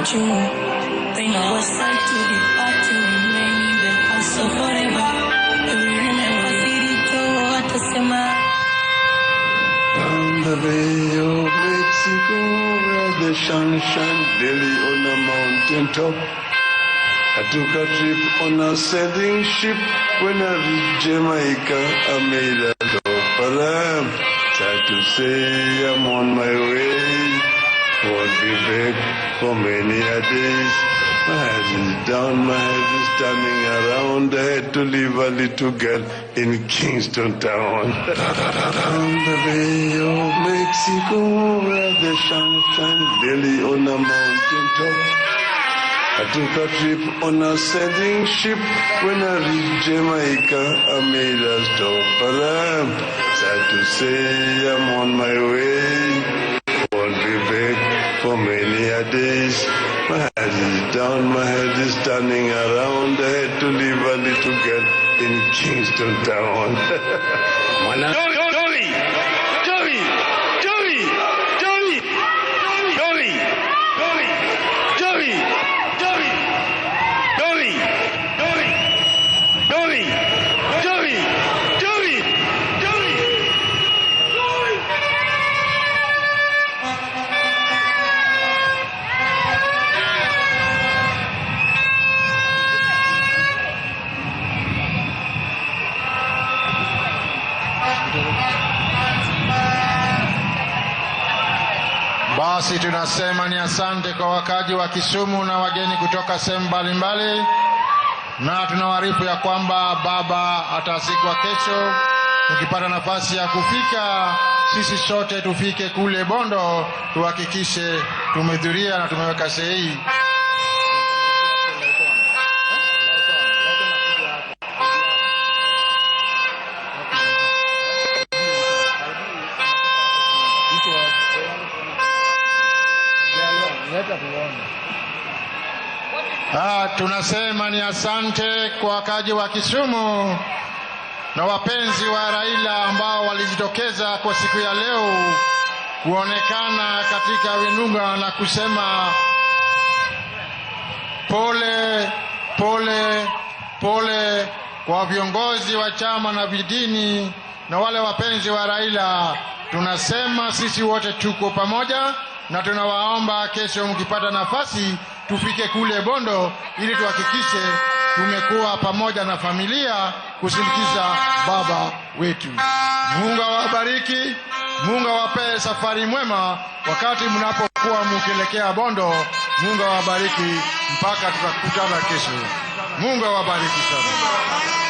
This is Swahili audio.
without you. When I was sent to depart, you remain with us so forever. We remember what to say, on the Bay of Mexico, where the sun shines daily on a mountain top, I took a trip on a sailing ship. When I reached Jamaica, I made a stop. But I'm sad to say I'm on my way. Won't be back for many a days. My head is down, my head is turning around. I had to leave a little girl in Kingston town. On the Bay of Mexico, where the sun shines daily on a mountain top, I took a trip on a sailing ship. When I reached Jamaica, I made a stop. But I'm sad to say I'm on my way. Won't be back for many a days. My head is down, my head is turning around. I had to leave a little girl in Kingston town. Basi tunasema ni asante kwa wakaji wa Kisumu na wageni kutoka sehemu mbalimbali, na tunawaarifu ya kwamba baba atazikwa kesho. Tukipata nafasi ya kufika, sisi sote tufike kule Bondo, tuhakikishe tumehudhuria na tumeweka sahihi. Tunasema ni asante kwa wakaji wa Kisumu na wapenzi wa Raila ambao walijitokeza kwa siku ya leo kuonekana katika winunga na kusema pole pole pole kwa viongozi wa chama na vidini na wale wapenzi wa Raila. Tunasema sisi wote tuko pamoja, na tunawaomba kesho mkipata nafasi tufike kule Bondo ili tuhakikishe tumekuwa pamoja na familia kusindikiza baba wetu. Mungu awabariki, Mungu awape safari mwema wakati mnapokuwa mkielekea Bondo. Mungu awabariki mpaka tutakutana kesho. Mungu awabariki sana.